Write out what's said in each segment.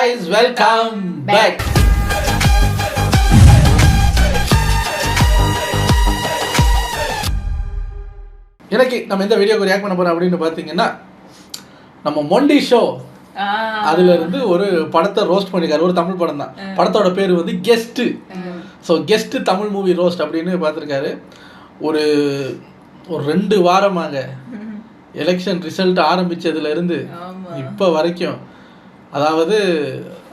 guys, welcome back. இன்னைக்கு நம்ம இந்த வீடியோக்கு ரியாக்ட் பண்ண போறோம் அப்படின்னு பார்த்தீங்கன்னா நம்ம மொண்டி ஷோ அதுல இருந்து ஒரு படத்தை ரோஸ்ட் பண்ணிருக்காரு. ஒரு தமிழ் படம் தான். படத்தோட பேர் வந்து guest. So guest Tamil movie roast அப்படின்னு பார்த்துருக்காரு. ஒரு 2 வாரமாக எலெக்ஷன் ரிசல்ட் ஆரம்பிச்சதுல இருந்து இப்போ வரைக்கும், அதாவது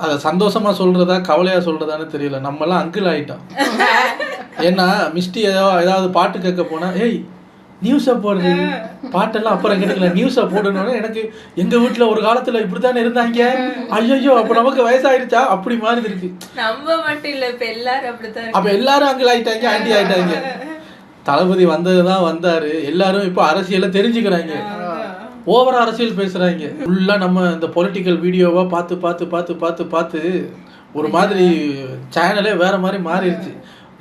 அதை சந்தோஷமாக சொல்கிறதா கவலையாக சொல்கிறதான்னு தெரியல. நம்மலாம் அங்கிள் ஆகிட்டோம். ஏன்னா மிஸ்டி ஏதாவது பாட்டு கேட்க போனால் ஏய் நியூஸை போடுறது, பாட்டெல்லாம் அப்புறம் கேட்டுக்கலாம், நியூஸை போடணும்னு எனக்கு எங்கள் வீட்டில் ஒரு காலத்தில் இப்படி தானே இருந்தாங்க, ஐயோ அப்போ நமக்கு வயசாகிடுச்சா அப்படி மாதிரி இருக்கு. நம்ம மட்டும் இல்லை, இப்போ எல்லாரும் அப்படித்தான். அப்போ எல்லாரும் அங்கிள் ஆகிட்டாங்க, ஆண்டி ஆகிட்டாங்க. தளபதி வந்தது தான் வந்தார். எல்லாரும் இப்போ அரசியலை தெரிஞ்சுக்கிறாங்க, ஓவரா அரசியல் பேசுகிறாங்க. ஃபுல்லாக நம்ம இந்த பொலிட்டிக்கல் வீடியோவாக பார்த்து பார்த்து பார்த்து பார்த்து பார்த்து ஒரு மாதிரி சேனலே வேறு மாதிரி மாறிடுச்சு.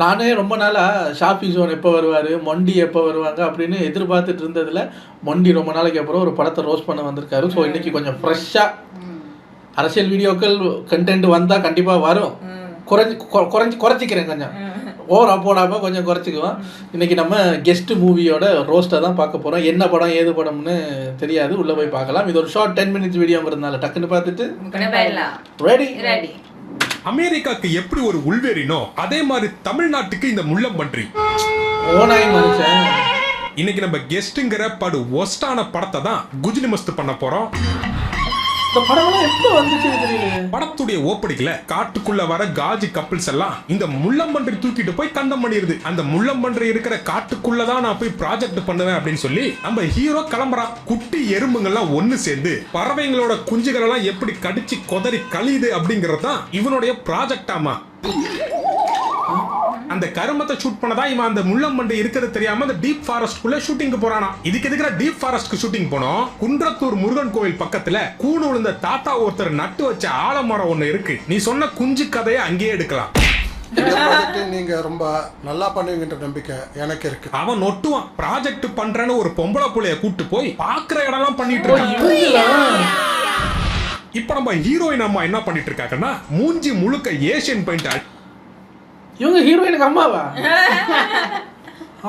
நானே ரொம்ப நாளாக ஷாப்பி ஜோன் எப்போ வருவார், மொண்டி எப்போ வருவாங்க அப்படின்னு எதிர்பார்த்துட்டு இருந்ததில் மொண்டி ரொம்ப நாளைக்கு அப்புறம் ஒரு படத்தை ரோஸ்ட் பண்ண வந்திருக்காரு. ஸோ இன்றைக்கி கொஞ்சம் ஃப்ரெஷ்ஷாக அரசியல் வீடியோக்கள் கண்டென்ட் வந்தால் கண்டிப்பாக வரும். குறைச்சிக்கிறேன், கொஞ்சம் ஓவரா போடாமல் கொஞ்சம் குறைச்சிக்குவோம். இன்றைக்கி நம்ம கெஸ்ட் மூவியோட ரோஸ்ட்டை தான் பார்க்க போகிறோம். என்ன படம் ஏது படம்னு தெரியாது, உள்ளே போய் பார்க்கலாம். இது ஒரு ஷார்ட் 10 minutes வீடியோங்கிறதுனால டக்குன்னு பார்த்துட்டு ரெடி. அமெரிக்காக்கு எப்படி ஒரு உள்வேறினோ அதே மாதிரி தமிழ்நாட்டுக்கு இந்த முள்ளம்பன்றி ஓனாய் மனுஷன். இன்னைக்கு நம்ம கெஸ்ட்ங்கிற படு ஒஸ்டான படத்தை தான் குஜிலி மஸ்து பண்ண போறோம். இந்த படம்லாம் எப்போ வந்துச்சு தெரியல. படத்துடைய ஓப்படிக்கல காட்டுக்குள்ள வர காஜி கப்பிள்ஸ் எல்லாம் இந்த முள்ளம்பன்றி தூக்கிட்டு போய் கண்டம் பண்ணிடுது. அந்த முள்ளம்பன்றி இருக்கிற காட்டுக்குள்ளதான் நான் போய் ப்ராஜெக்ட் பண்ணுவேன் அப்படின்னு சொல்லி நம்ம ஹீரோ கிளம்புறான். குட்டி எறும்புங்கள்லாம் ஒண்ணு சேர்ந்து பறவைங்களோட குஞ்சுகள் எல்லாம் எப்படி கடிச்சு கொதறி கழியுது அப்படிங்கறது தான் இவனுடைய ப்ராஜெக்ட். ஆமா, அந்த கருமத்தை ஷூட் பண்ணதா இவன் அந்த முள்ளம்பன்றி இருக்கிறது தெரியாம அந்த டீப் ஃபாரஸ்ட்குள்ள ஷூட்டிங் போறானா. இதுக்கு எதுக்குற டீப் ஃபாரஸ்ட்க்கு ஷூட்டிங் போனோம்? குன்றத்தூர் முருகன் கோவில் பக்கத்துல கூணு விழுந்த தாத்தா ஒருத்தர் நட்டு வச்ச ஆலமரம் ஒண்ணு இருக்கு. நீ சொன்ன குஞ்சு கதையை அங்கேயே எடுக்கலாம். நீங்க ரொம்ப நல்லா பண்ணுவீங்கன்ற நம்பிக்கை எனக்கு இருக்கு. அவன் நொட்டுவான். ப்ராஜெக்ட் பண்றேன்னு ஒரு பொம்பளை புள்ளைய கூட்டு போய் பாக்குற இடம்லாம் பண்ணிட்டு இருக்கான். இப்ப நம்ம ஹீரோயின் அம்மா என்ன பண்ணிட்டு இருக்காங்கன்னா மூஞ்சி முழுக்க ஏசியன் பெயிண்ட். இவங்க ஹீரோயினுக்கு அம்மாவா?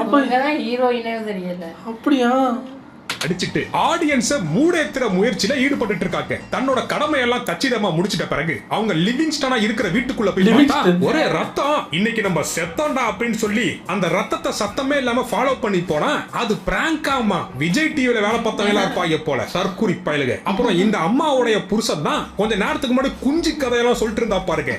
அப்ப ஹீரோயினே தெரியல. அப்படியா? அடிச்சிட்டு ஆடியன்ஸ மூடேத்துற முயற்சியில ஈடுபட்டு இருக்காங்க. தன்னோட கடமையெல்லாம் கச்சிதமா முடிச்சிட்ட பிறகு அவங்க லிவிங்ஸ்டனா இருக்கிற வீட்டுக்குள்ள போய் பார்த்தா ஒரே ரத்தம். இன்னைக்கு நம்ம செத்தோண்டா அப்படின்னு சொல்லி அந்த ரத்தத்தை சத்தமே இல்லாம ஃபாலோ பண்ணி போனா அது பிராங்காமா. விஜய் டிவில வேலை பார்த்தவங்களா இருப்பாங்க போல சர்க்குரி பயலுக. அப்புறம் இந்த அம்மாவுடைய புருஷன் தான் கொஞ்ச நேரத்துக்கு முன்னாடி குஞ்சு கதையெல்லாம் சொல்லிட்டு இருந்தா பாருங்க.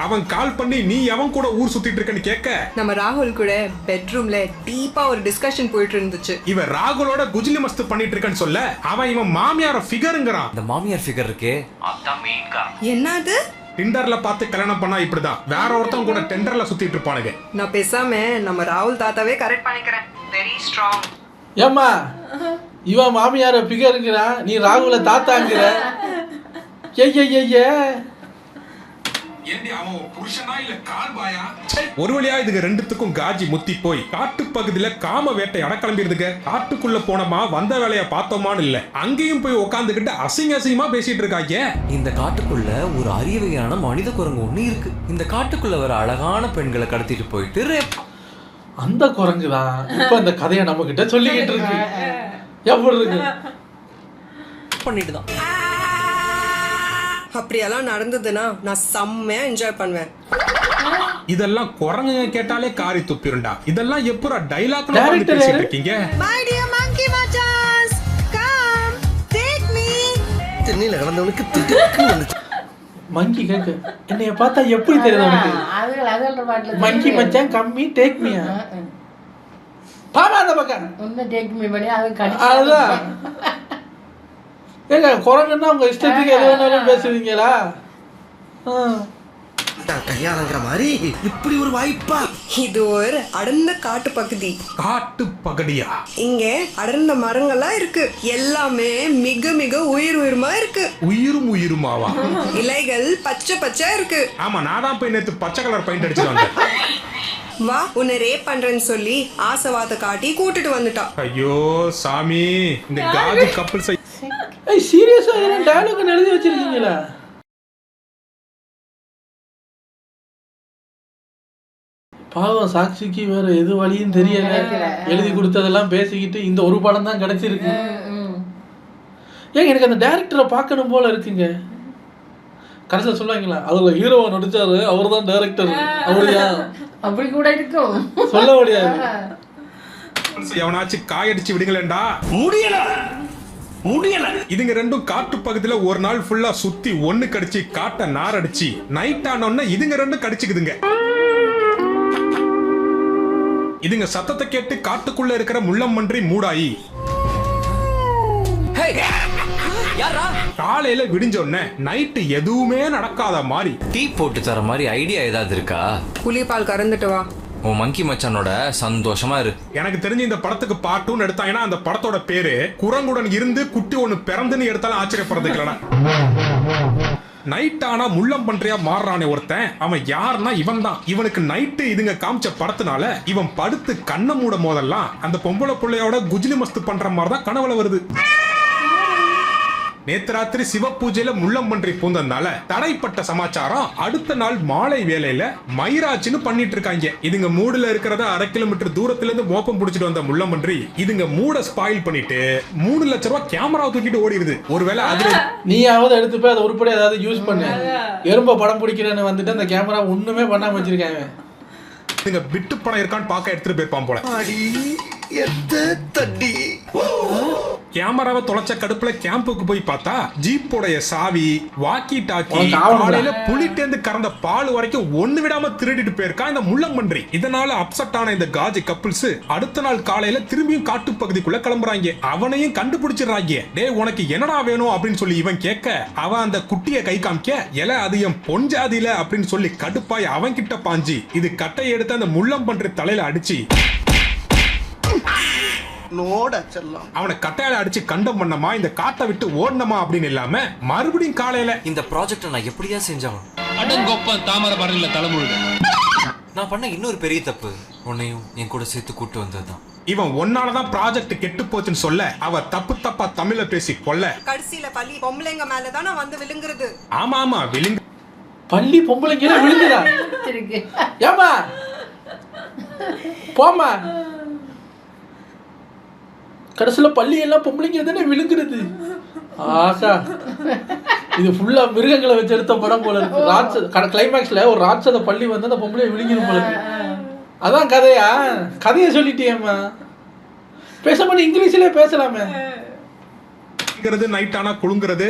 அவன் கால் பண்ணி நீ அவன் கூட ஊர் சுத்திட்டு இருக்கன்னு கேட்க நம்ம ராகுல் கூட பெட்ரூம்ல டீப்பா ஒரு டிஸ்கஷன் போயிட்டு இருந்துச்சு. இவன் ராகுலோட குஜிலி மஸ்து பண்ணிட்டு இருக்கன்னு சொல்ல அவன் இவன் மாமியார ஃபிகர்ங்கறான். இந்த மாமியார் ஃபிகர் இருக்கே அதான் மெயின்கா. என்னது? டிண்டர்ல பார்த்து கல்யாணம் பண்ணா இப்படிதான். வேற ஒருத்தன் கூட டெண்டர்ல சுத்திட்டு இருப்பானுங்க. நான் பேசாம நம்ம ராகுல் தாத்தாவே கரெக்ட் பண்ணிக்கிறேன். Very strong. ஏம்மா இவன் மாமியார ஃபிகர்ங்கிறான், நீ ராகுல தாத்தாங்கிற. ஒரு வழியா இதுக்கு ரெண்டுத்துக்கும் காஜி முத்தி போய் காட்டு பகுதியில காம வேட்டை அடக்கிளம்பிடுதுங்க. காட்டுக்குள்ள போனோமா வந்த வேலைய பார்த்தோமான்னு இல்ல, அங்கேயும் போய் உட்காந்துக்கிட்டு அசிங்கமா பேசிட்டு இருக்காங்க. இந்த காட்டுக்குள்ள ஒரு அரியவையான மனித குரங்கு ஒண்ணு இருக்கு. இந்த காட்டுக்குள்ள வர அழகான பெண்களை கடத்திட்டு போயிட்டு அந்த குரங்கு தான் இப்ப இந்த கதையை நம்ம கிட்ட சொல்லிக்கிட்டு இருக்கு. எப்படி இருக்கு பண்ணிட்டு தான். அப்படியெல்லாம் நடந்ததுன்னா நான் செம்மையா என்ஜாய் பண்ணுவேன். இதெல்லாம் குரங்குங்க கேட்டாலே காரி துப்பிருண்டா. இதெல்லாம் எப்பரா டைலாக்ல பேசிட்டு இருக்கீங்க? My dear monkey machas, come take me. தென்னையில கடந்தவனுக்கு திட்டுக்கு வந்துச்சு. மங்கி கேக்கு என்னைய பார்த்தா எப்படி தெரியுது உனக்கு? மங்கி மச்சான் கம்மி டேக் மீ. பாமா அந்த பக்கம் ஒன்னு டேக் மீ பண்ணி அது கடிச்சு. அதுதான் ஏங்க குரங்குன்னா உங்க இஷ்டத்துக்கு எது வேணாலும் பேசுவீங்களா? கையாளங்கிற மாதிரி இப்படி ஒரு வாய்ப்பா? இது ஒரு அடர்ந்த காட்டு பகுதி. காட்டு பகுதியா? இங்க அடர்ந்த மரங்கள்லாம் இருக்கு. எல்லாமே மிக மிக உயிருமா இருக்கு. உயிருமாவா? இலைகள் பச்சை பச்சையா இருக்கு. ஆமா, நான் தான் போய் நேத்து பச்சை கலர் பெயிண்ட் அடிச்சு வந்தேன். வா உன்னை ரேப் பண்றேன்னு சொல்லி ஆசைவாத காட்டி கூட்டிட்டு வந்துட்டான். ஐயோ சாமி, இந்த காஜி கப்பிள்ஸ் சீரியஸா டயலாக் எழுதி வச்சிருக்கீங்களா? பாவம் சாட்சிக்கு வேற எது வழியும் தெரியல, எழுதி கொடுத்ததெல்லாம் பேசிக்கிட்டு இந்த ஒரு படம் தான் கிடைச்சிருக்கு. ஏங்க எனக்கு அந்த டைரக்டரை பார்க்கணும் போல இருக்குங்க. கடைசியில் சொல்லுவாங்களா அதுல ஹீரோவை நடிச்சாரு அவர் தான் டைரக்டர், அவரையா அப்படி கூட இருக்கும், சொல்ல முடியாது. எவனாச்சும் காயடிச்சு விடுங்களேண்டா. முடியல. இதுங்க ரெண்டும் காட்டு பகுதியில ஒரு நாள் ஃபுல்லா சுத்தி ஒண்ணு கடிச்சு காட்ட நார் அடிச்சு நைட் ஆனோன்னா இதுங்க ரெண்டும் கடிச்சுக்குதுங்க. இதுங்க சத்தத்தை கேட்டு காட்டுக்குள்ள இருக்கிற முள்ளம்பன்றி மூடாயி காலையில விடிஞ்சோடனே நைட்டு எதுவுமே நடக்காத மாதிரி டீ போட்டு தர மாதிரி ஐடியா ஏதாவது இருக்கா? புளிப்பால் கறந்துட்டு வா. உன் மங்கி மச்சானோட சந்தோஷமா இரு. எனக்கு தெரிஞ்சு இந்த படத்துக்கு பார்ட் 2 எடுத்தாங்கன்னா அந்த படத்தோட பேரு குரங்குடன் இருந்து குட்டி ஒண்ணு பிறந்துன்னு எடுத்தாலும் ஆச்சரியப்படுறதுக்கு இல்லடா. நைட் ஆனா முள்ளம்பன்றியா மாறுறானே ஒருத்தன், அவன் யாருன்னா இவன் தான். இவனுக்கு நைட்டு இதுங்க காமிச்ச படத்தினால இவன் படுத்து கண்ணை மூட போதெல்லாம் அந்த பொம்பளை பிள்ளையோட குஜிலி மஸ்து பண்ற மாதிரி தான் கனவுல வருது. நேத்து ராத்திரி சிவ பூஜையில முள்ளம்பன்றி பூந்ததுனால தடைப்பட்ட சமாச்சாரம் அடுத்த நாள் மாலை வேலையில மயிராச்சின்னு பண்ணிட்டு இருக்காங்க. இதுங்க மூடுல இருக்கிறத 1/2 கிலோமீட்டர் தூரத்துல இருந்து மோப்பம் புடிச்சிட்டு வந்த முள்ளம்பன்றி இதுங்க மூட ஸ்பாயில் பண்ணிட்டு 3 லட்சம் ரூபாய் கேமரா தூக்கிட்டு ஓடிடுது. ஒருவேளை அதுல நீயாவது எடுத்து போய் அதை உருப்படி ஏதாவது யூஸ் பண்ணு. எறும்ப படம் பிடிக்கிறேன்னு வந்துட்டு அந்த கேமரா ஒண்ணுமே பண்ணாம வச்சிருக்காங்க. இதுங்க பிட்டு படம் இருக்கான்னு பார்க்க எடுத்துட்டு போயிருப்பான் போல. கேமராவை தொலைச்ச கடுப்புல கேம்புக்கு போய் பார்த்தா ஜீப்போடைய சாவி, வாக்கி டாக்கி, காலையில புளிட்டேந்து கறந்த பால் வரைக்கும் ஒண்ணு விடாம திருடிட்டு போயிருக்கான் இந்த முள்ளம்பன்றி. இதனால அப்செட் ஆன இந்த காஜி கப்பிள்ஸ் அடுத்த நாள் காலையில திரும்பியும் காட்டு பகுதிக்குள்ள கிளம்புறாங்க. அவனையும் கண்டுபிடிச்சிடறாங்க. டேய் உனக்கு என்னடா வேணும் அப்படின்னு சொல்லி இவன் கேட்க அவன் அந்த குட்டியை கை காமிக்க எல அது என் பொஞ்சாதில அப்படின்னு சொல்லி கடுப்பாய் அவன் கிட்ட பாஞ்சி இது கட்டையை எடுத்து அந்த முள்ளம்பன்றி தலையில அடிச்சு அவனை கட்டையால அடிச்சு கண்டம் பண்ணமா இந்த காட்டை விட்டு ஓடணுமா அப்படின்னு இல்லாம மறுபடியும் காலையில இந்த ப்ராஜெக்ட நான் எப்படியா செஞ்சவன்? அடங்கொப்பன் தாமரை பரல்ல தலைமுழுக. நான் பண்ண இன்னொரு பெரிய தப்பு உன்னையும் என் கூட சேர்த்து கூட்டு வந்ததுதான். இவன் ஒன்னாலதான் ப்ராஜெக்ட் கெட்டு போச்சுன்னு சொல்ல அவ தப்பு தப்பா தமிழ்ல பேசி கொல்ல கடைசியில பள்ளி பொம்பளைங்க மேலதானே வந்து விழுங்குறது. ஆமா ஆமா விழுங்க பள்ளி பொம்பளைங்க விழுங்குதா? இருக்கு. ஏமா போமா கடைசியில பள்ளி எல்லாம் பொம்பளைங்க தானே விழுங்குறது. ஆகா இது ஃபுல்லா மிருகங்களை வச்சு எடுத்த படம் போல இருக்கு. ராட்சத கிளைமேக்ஸ்ல ஒரு ராட்சத பள்ளி வந்து அந்த பொம்பளைய விழுங்கிடும் போல இருக்கு. அதான் கதையா? கதையை சொல்லிட்டியம்மா, பேசாம இங்கிலீஷ்லயே பேசலாமே. நைட் ஆனா குழுங்குறது.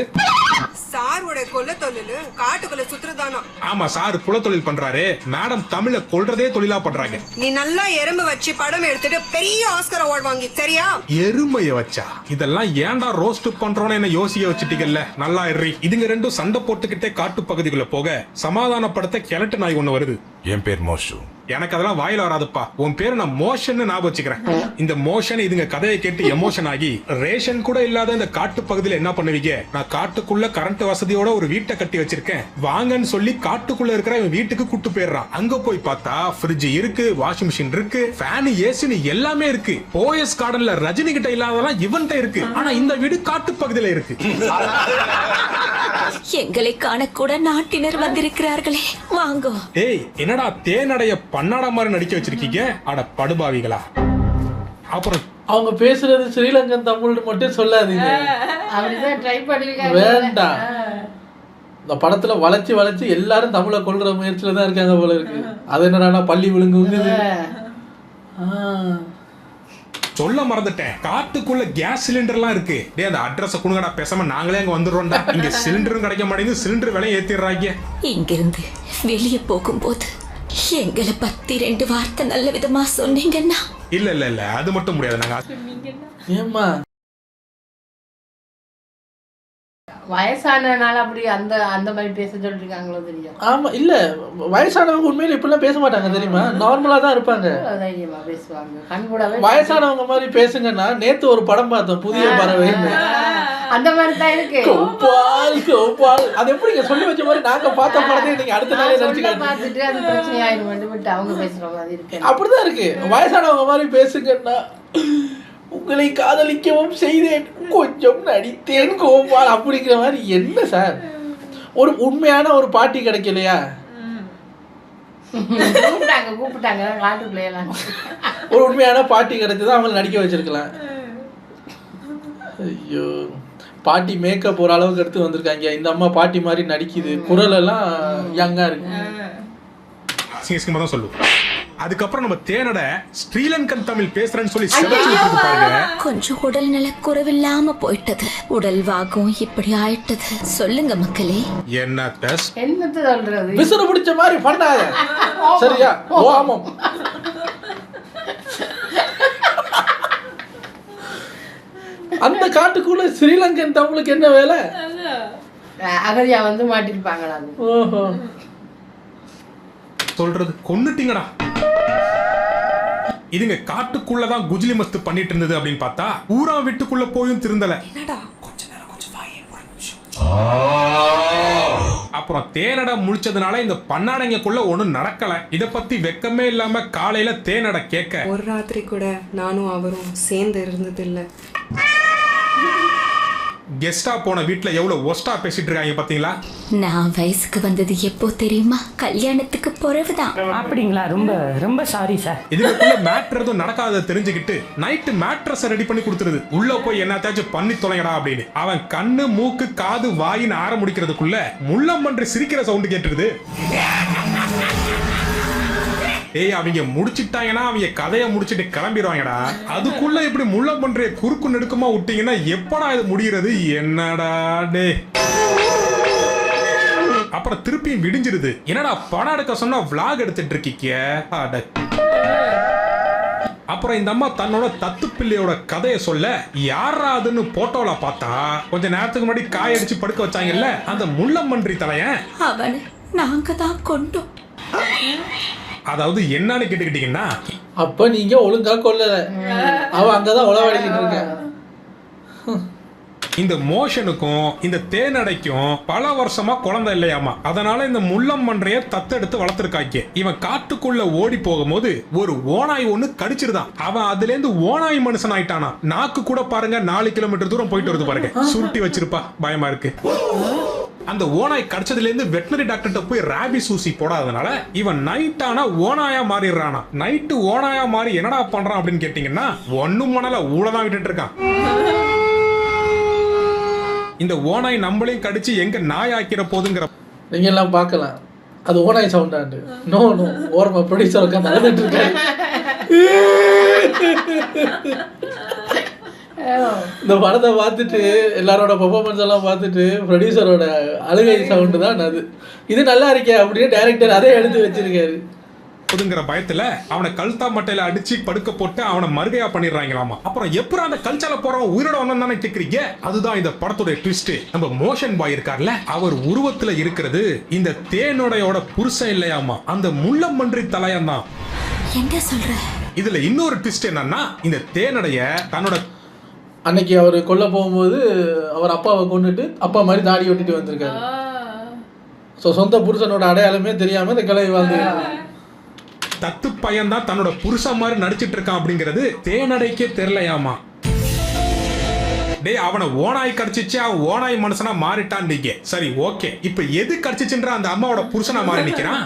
சாரோட கொல்ல தொழிலு காட்டுக்குள்ள சுத்துறதானா? ஆமா சார் குல தொழில் பண்றாரு. மேடம் தமிழ கொல்றதே தொழிலா பண்றாங்க. நீ நல்லா எறும்பு வச்சு படம் எடுத்துட்டு பெரிய ஆஸ்கர் அவார்ட் வாங்கி சரியா? எருமைய வச்சா இதெல்லாம் ஏன்டா ரோஸ்ட் பண்றோன்னு என்ன யோசிக்க வச்சுட்டீங்கல்ல. நல்லா எறி. இதுங்க ரெண்டும் சண்டை போட்டுக்கிட்டே காட்டு பகுதிக்குள்ள போக சமாதானப்படுத்த கிழட்டு நாய் ஒண்ணு வருது. என் பேர் மோஷு. எனக்கு அதெல்லாம் வாயில வராதுப்பா. உன் பேரு நான் மோஷன் ஞாபகம் வச்சுக்கிறேன். இந்த மோஷன் இதுங்க கதையை கேட்டு எமோஷன் ஆகி ரேஷன் கூட இல்லாத இந்த காட்டு பகுதியில என்ன பண்ணுவீங்க, நான் காட்டுக்குள்ள கரண்ட் வசதியோட ஒரு வீட்டை கட்டி வச்சிருக்கேன் வாங்கன்னு சொல்லி காட்டுக்குள்ள இருக்கிற வீட்டுக்கு கூட்டு போயிடுறான். அங்க போய் பார்த்தா ஃப்ரிட்ஜ் இருக்கு, வாஷிங் மிஷின் இருக்கு, ஃபேன், ஏசி எல்லாமே இருக்கு. போயஸ் கார்டன்ல ரஜினி கிட்ட இல்லாததெல்லாம் இவன்ட்ட இருக்கு. ஆனா இந்த வீடு காட்டு பகுதியில இருக்கு. எங்களை காணக்கூட நாட்டினர் வந்திருக்கிறார்களே, வாங்கோ. ஏய் என்னடா தேனடைய பன்னாடா மாதிரி நடிக்க வச்சிருக்கீங்க, அட படுபாவிகளா. அப்புறம் அவங்க பேசுறது ஸ்ரீலங்கன் தமிழ் மட்டும் சொல்லாதீங்க. அப்படிதான் ட்ரை பண்ணுவீங்க. வேண்டாம், இந்த படத்துல வளைச்சு வளைச்சு எல்லாரும் தமிழை கொள்ற முயற்சியில தான் இருக்காங்க போல இருக்கு. அது என்னடா பள்ளி விழுங்குது. சொல்ல மறந்துட்டேன், காட்டுக்குள்ள கேஸ் சிலிண்டர்லாம் இருக்கு. டேய் அந்த அட்ரஸ் கொடுங்கடா, பேசாம நாங்களே அங்க வந்துடுறோம்டா. இங்க சிலிண்டரும் கிடைக்க மாட்டேங்குது, சிலிண்டர் விலையை ஏத்திடுறாங்க. இங்கிருந்து வெளியே போகும்போது எங்களை பத்தி 2 வார்த்தை நல்ல விதமா சொன்னீங்கன்னா. இல்ல இல்ல இல்ல அது மட்டும் முடியாது. நாங்க ஏம்மா வயசானனால அப்படி அந்த அந்த மாதிரி பேச சொல்லிருக்காங்களோ தெரியும். ஆமா இல்ல வயசானவங்க உண்மையில இப்படிலாம் பேச மாட்டாங்க தெரியுமா, நார்மலா தான் இருப்பாங்க. தைரியமா பேசுவாங்க, கண்கூடாவே. வயசானவங்க மாதிரி பேசுங்கன்னா நேத்து ஒரு படம் பார்த்தோம், புதிய பறவைன்னு. அந்த மாதிரி தான் இருக்கு. கோபால் கோபால் அது எப்படிங்க சொல்லி வச்ச மாதிரி நாங்க பார்த்த படத்தை நீங்க அடுத்த நாளே நினைச்சுக்க பார்த்துட்டு அது பிரச்சனை ஆயிடும் விட்டு அவங்க பேசுற மாதிரி இருக்கு. அப்படிதான் இருக்கு. வயசானவங்க மாதிரி பேசுங்கன்னா உங்களை காதலிக்கவும் செய்தேன், கொஞ்சம் நடித்தேன் கோபால் அப்படிங்கிற மாதிரி. என்ன சார், ஒரு உண்மையான ஒரு பாட்டி கிடைக்கலையா? கூப்பிட்டாங்க காட்டுக்குள்ளையெல்லாம். ஒரு உண்மையான பாட்டி கிடைச்சதான் அவங்களை நடிக்க வச்சிருக்கலாம். ஐயோ, பாட்டி மேக்கப் ஒரு அளவுக்கு எடுத்து வந்திருக்காங்க. இந்த அம்மா பாட்டி மாதிரி நடிக்குது, குரல் எல்லாம் யங்கா இருக்கு. சிங்கமா தான் சொல்லுவோம். அதுக்கப்புறம் நம்ம தேனட ஸ்ரீலங்கன் தமிழ் பேசுறேன்னு சொல்லி செலக்ட் பாருங்க. கொஞ்சம் உடல் நலக்குறைவில்லாம போயிட்டது, உடல் வாகம் இப்படி ஆயிட்டது. சொல்லுங்க மக்களே, என்னத்த என்னத்த சொல்றது? விசிறு பிடிச்ச மாதிரி பண்ணாத, சரியா? ஓமம். அந்த காட்டுக்குள்ள ஸ்ரீலங்கன் தமிழுக்கு என்ன வேலை? அகதியா வந்து மாட்டிருப்பாங்களா? ஓஹோ, சொல்றது கொன்னுட்டீங்கடா. இதுங்க காட்டுக்குள்ளதான் குஜிலி மஸ்து பண்ணிட்டு இருந்தது அப்படின்னு பார்த்தா ஊரா வீட்டுக்குள்ள போயும் திருந்தல. அப்புறம் தேனடை முழிச்சதுனால இந்த பண்ணாடைங்கக்குள்ள ஒண்ணும் நடக்கல. இத பத்தி வெக்கமே இல்லாம காலையில தேனடை கேட்க, ஒரு ராத்திரி கூட நானும் அவரும் சேர்ந்து இருந்தது இல்ல. கெஸ்டா போன வீட்டுல எவ்வளவு ஒஸ்டா பேசிட்டு இருக்காங்க பாத்தீங்களா? நான் வயசுக்கு வந்தது எப்போ தெரியுமா? கல்யாணத்துக்கு பிறகுதான். அப்படிங்களா? ரொம்ப ரொம்ப சாரி சார். இதுக்குள்ள மேட்ரு எதுவும் நடக்காத தெரிஞ்சுக்கிட்டு நைட்டு மேட்ரஸ் ரெடி பண்ணி கொடுத்துருது. உள்ள போய் என்னத்தாச்சும் பண்ணி தொலைங்கடா அப்படின்னு. அவன் கண்ணு மூக்கு காது வாயின்னு ஆற முடிக்கிறதுக்குள்ள முள்ளம்பன்றி சிரிக்கிற சவுண்டு கேட்டுருது. ஏய், அவங்க முடிச்சிட்டாங்கன்னா அவங்க கதையை முடிச்சிட்டு கிளம்பிடுவாங்கடா. அதுக்குள்ள இப்படி முள்ளம்பன்றிய குறுக்கு நெடுக்குமா விட்டீங்கன்னா எப்படா இது முடிகிறது? என்னடா டே. அப்புறம் திருப்பியும் விடிஞ்சிருது. என்னடா படம் எடுக்க சொன்னா விளாக் எடுத்துட்டு இருக்கீங்க. அப்புறம் இந்த அம்மா தன்னோட தத்து பிள்ளையோட கதையை சொல்ல, யாராதுன்னு போட்டோல பார்த்தா கொஞ்ச நேரத்துக்கு முன்னாடி காயடிச்சு படுக்க வச்சாங்கல்ல அந்த முள்ளம்பன்றி தலையன், அவனை நாங்க தான் கொண்டோம். அதாவது என்னன்னு கேட்டுக்கிட்டீங்கன்னா, அப்ப நீங்க ஒழுங்கா கொல்லல, அவ அங்கதான் உளவாடிக்கிட்டு இருக்க. இந்த மோஷனுக்கும் இந்த தேனடைக்கும் பல வருஷமா குழந்தை இல்லையாமா. அதனால இந்த முள்ளம்பன்றைய தத்தெடுத்து வளர்த்திருக்காங்க. இவன் காட்டுக்குள்ள ஓடி போகும்போது ஒரு ஓனாய் ஒண்ணு கடிச்சிருதான். அவன் அதுல இருந்து ஓனாய் மனுஷன் ஆயிட்டானா. நாக்கு கூட பாருங்க 4 கிலோமீட்டர் தூரம் போயிட்டு வருது பாருங்க. சுருட்டி வச்சிருப்பா, பயமா இருக்கு. அந்த ஓனாய் கடிச்சதுல இருந்து வெட்டினரி டாக்டர்கிட்ட போய் ராபிஸ் ஊசி போடாதனால இவன் நைட் ஆனா ஓனாயா மாறிடுறானா. நைட்டு ஓனாயா மாறி என்னடா பண்றான் அப்படின்னு கேட்டீங்கன்னா, ஒண்ணும் மணல ஊழதான் விட்டுட்டு இருக்கான். இந்த ஓனாய் நம்மளையும் கடிச்சு எங்க நாய் ஆக்கிற போதுங்கிற நீங்க எல்லாம் பார்க்கலாம். அது ஓனாய் சவுண்டாண்டு. நோ நோ, ஓரமா ப்ரொடியூசர் உட்காந்து அழுதுட்டு இருக்காரு. இந்த படத்தை பார்த்துட்டு எல்லாரோட பெர்ஃபார்மன்ஸ் எல்லாம் பார்த்துட்டு ப்ரொடியூசரோட அழுகை சவுண்டு தான் அது. இது நல்லா இருக்கே அப்படின்னு டைரக்டர் அதே எடுத்து வச்சிருக்காரு. புதுங்கிற பயத்துல அவனை கல்தா மட்டையில அடிச்சு படுக்க போட்டு அவனை மறுகையா பண்ணிடுறாங்களாமா. அப்புறம் எப்படி அந்த கல்ச்சால போறவன் உயிரோட வந்தான் தானே கேக்குறீங்க? அதுதான் இந்த படத்தோட ட்விஸ்ட். நம்ம மோஷன் பாய் இருக்கார்ல, அவர் உருவத்துல இருக்கிறது இந்த தேனோடையோட புருஷன் இல்லையாமா, அந்த முள்ளம்பன்றி தலையன் தான். என்ன சொல்ற? இதுல இன்னொரு ட்விஸ்ட் என்னன்னா, இந்த தேனடைய தன்னோட அன்னைக்கு அவர் கொல்ல போகும்போது அவர் அப்பாவை கொண்டுட்டு அப்பா மாதிரி தாடி ஒட்டிட்டு வந்திருக்காரு. ஸோ சொந்த புருஷனோட அடையாளமே தெரியாம இந்த கிளவி வாழ்ந்து தத்து பையன் தான் தன்னோட புருஷன் மாதிரி நடிச்சிட்டு இருக்கான் அப்படிங்கிறது தேனடைக்கே தெரியலையாமா. டே, அவனை ஓனாய் கடிச்சிச்சு, அவன் ஓனாய் மனுஷனா மாறிட்டான். நீங்க சரி ஓகே, இப்ப எது கடிச்சிச்சுன்ற அந்த அம்மாவோட புருஷனா மாறி நிக்கிறான்.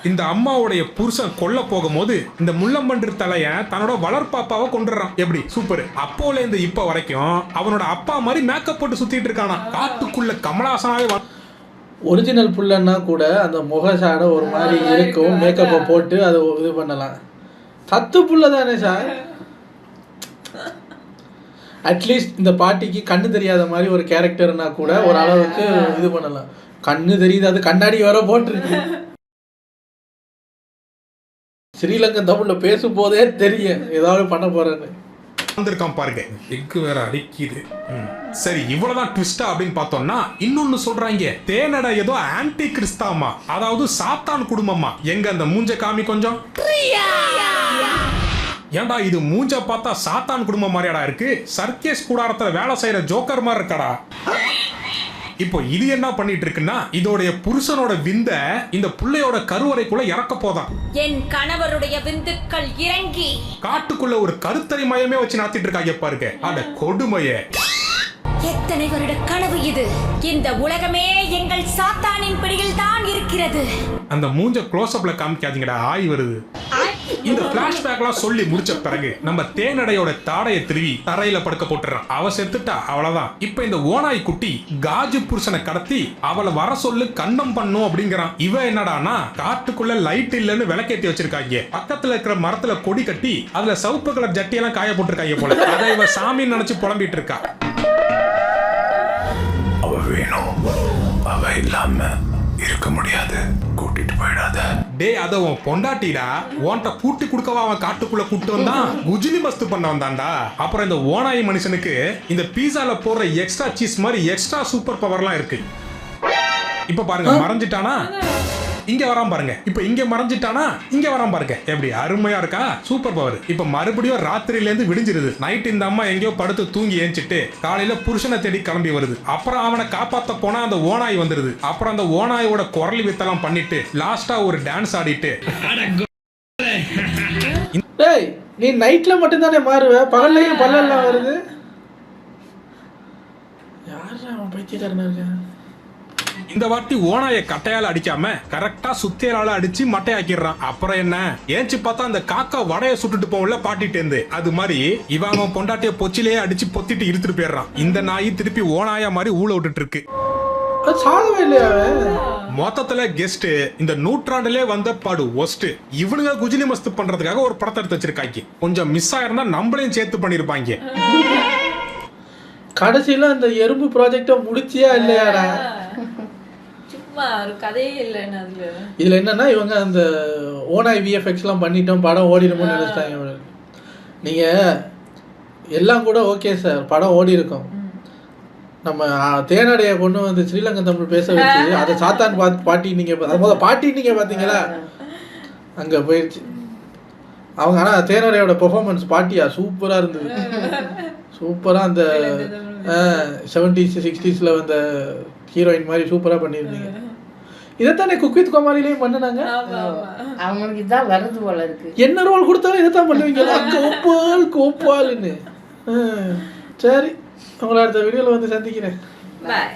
இந்த அம்மாவுடைய புருஷன் கொல்ல போகும்போது இந்த முள்ளம்பன்றி தலையன் தன்னோட வளர்ப்பாப்பாவை கொண்டுறான். எப்படி சூப்பர். அப்போல இருந்து இப்ப வரைக்கும் அவனோட அப்பா மாதிரி மேக்கப் போட்டு சுத்திட்டு இருக்கானா. காட்டுக்குள்ள கமலாசனாவே. ஒரிஜினல் புள்ளன்னா கூட அந்த முகசாட ஒரு மாதிரி இருக்கும், மேக்கப்பை போட்டு அதை இது பண்ணலாம். தத்து புள்ள தானே சார். அட்லீஸ்ட் இந்த பாட்டிக்கு கண்ணு தெரியாத மாதிரி ஒரு கேரக்டர்னா கூட ஒரு அளவுக்கு இது பண்ணலாம். கண்ணு தெரியுது, அது கண்ணாடி வர போட்டுருக்கு. ஸ்ரீலங்கன் தமிழ்ல பேசும் போதே தெரியும் ஏதாவது பண்ண போறேன்னு. வந்திருக்கான் பாருங்க, எக்கு வேற அடிக்குது. சரி, இவ்வளவுதான் ட்விஸ்டா அப்படின்னு பார்த்தோம்னா இன்னொன்னு சொல்றாங்க, தேனடை ஏதோ ஆன்டி கிறிஸ்தாமா, அதாவது சாத்தான் குடும்பமா. எங்க அந்த மூஞ்ச காமி கொஞ்சம். ஏன்டா இது மூஞ்ச பார்த்தா சாத்தான் குடும்பம் மாதிரியாடா இருக்கு? சர்க்கேஸ் கூடாரத்துல வேலை செய்யற ஜோக்கர் மாதிரி இருக்காடா. இப்போ இது என்ன பண்ணிட்டு இருக்குன்னா, இதோடைய புருஷனோட விந்த இந்த புள்ளையோட கருவறைக்குள்ள இறக்க போதான். என் கணவருடைய விந்துக்கள் இறங்கி காட்டுக்குள்ள ஒரு கருத்தறி மயமே வச்சு நடத்திட்டு இருக்காங்க பாருங்க. அட கொடுமையே. எத்தனை வருட கனவு இது. இந்த உலகமே எங்கள் சாத்தானின் பிடியில் தான் இருக்கிறது. அந்த மூஞ்ச க்ளோஸ் அப்ல காமிக்காதீங்கடா, ஆய் வருது. இந்த பிளாஷ்பேக்லாம் சொல்லி முடிச்ச பிறகு நம்ம தேனடையோட தாடையை திருவி தரையில படுக்க போட்டுறான். அவ செத்துட்டா, அவ்வளவுதான். இப்ப இந்த ஓனாய் குட்டி காஜு புருஷனை கடத்தி அவளை வர சொல்லு கண்டம் பண்ணும் அப்படிங்கிறான். இவ என்னடானா காட்டுக்குள்ள லைட் இல்லன்னு விளக்கேத்தி வச்சிருக்காங்க. பக்கத்துல இருக்கிற மரத்துல கொடி கட்டி அதுல சவுப்பு கலர் ஜட்டியெல்லாம் காய போட்டிருக்காங்க போல. அதை இவ சாமி நினைச்சு புலம்பிட்டு இருக்கா. அவ வேணும், அவ இல்லாம இருக்க முடியாது, கூட்டிட்டு போயிடாத. டே அத உன் பொண்டாட்டிடா, உன்கிட்ட கூட்டி குடுக்கவா அவன் காட்டுக்குள்ள கூட்டு வந்தான்? குஜிலி மஸ்து பண்ண வந்தான்டா. அப்புறம் இந்த ஓனாய் மனுஷனுக்கு இந்த பீஸால போடுற எக்ஸ்ட்ரா சீஸ் மாதிரி எக்ஸ்ட்ரா சூப்பர் பவர்லாம் இருக்கு. இப்ப பாருங்க, மறைஞ்சிட்டானா இங்க வரான் பாருங்க. இப்ப இங்க மறைஞ்சிட்டானா இங்க வரான் பாருங்க. எப்படி அருமையா இருக்கா, சூப்பர் பவர். இப்ப மறுபடியும் ராத்திரில இருந்து விடிஞ்சிருது. நைட் இந்த அம்மா எங்கேயோ படுத்து தூங்கி ஏஞ்சிட்டு காலையில புருஷனை தேடி கிளம்பி வருது. அப்புறம் அவனை காப்பாத்த போனா அந்த ஓனாய் வந்துருது. அப்புறம் அந்த ஓனாயோட குரல் வித்தெல்லாம் பண்ணிட்டு லாஸ்டா ஒரு டான்ஸ் ஆடிட்டு. டேய் நீ நைட்ல மட்டும் தானே மாறுவ, பகல்லையும் பல்லெல்லாம் வருது. யாரா அவன் பைத்தியக்காரனா இருக்கான்? இந்த வாட்டி ஓனாயை கட்டையால அடிக்காம கரெக்டா சுத்தியலால அடிச்சு மட்டையாக்கிடுறான். அப்புறம் என்ன, ஏஞ்சி பார்த்தா அந்த காக்கா வடைய சுட்டுட்டு போகல பாட்டிட்டு இருந்து. அது மாதிரி இவன் பொண்டாட்டிய பொச்சிலேயே அடிச்சு பொத்திட்டு இழுத்துட்டு போயிடுறான். இந்த நாய் திருப்பி ஓனாயா மாதிரி ஊழ விட்டுட்டு இருக்கு. சாகவே இல்லையா? மொத்தத்துல கெஸ்ட் இந்த நூற்றாண்டுலே வந்த பாடு ஒஸ்ட். இவனுங்க குஜிலி மஸ்து பண்றதுக்காக ஒரு படத்தை எடுத்து வச்சிருக்காங்க. கொஞ்சம் மிஸ் ஆயிருந்தா நம்மளையும் சேர்த்து பண்ணிருப்பாங்க. கடைசியில அந்த எறும்பு ப்ராஜெக்ட முடிச்சியா இல்லையாடா? ஒரு கதையே இல்லைன்னு அதுல. இதுல என்னன்னா இவங்க அந்த ஓனாய் விஎஃப்எக்ஸ் எல்லாம் பண்ணிட்டோம், படம் ஓடிடுமோன்னு நினைச்சிட்டாங்க. நீங்க எல்லாம் கூட ஓகே சார், படம் ஓடி இருக்கும். நம்ம தேனடைய கொண்டு வந்து ஸ்ரீலங்கன் தமிழ் பேச வச்சு அதை சாத்தான் பாட்டி நீங்க பாட்டி நீங்க பாத்தீங்களா, அங்க போயிடுச்சு அவங்க. ஆனா தேனடையோட பெர்ஃபார்மன்ஸ் பாட்டியா சூப்பரா இருந்தது. சூப்பரா அந்த 70s 60s வந்த ஹீரோயின் மாதிரி சூப்பரா பண்ணியிருந்தீங்க. இதைத்தானே குக் வித் கோமாளிலையும் பண்ணினாங்க. அவங்களுக்கு இதான் வருது போல இருக்கு. என்ன ரோல் கொடுத்தாலும் இதைத்தான் பண்ணுவீங்களா? கோப்பால் கோப்பால்னு. சரி, உங்களை அடுத்த வீடியோல வந்து சந்திக்கிறேன். பாய்.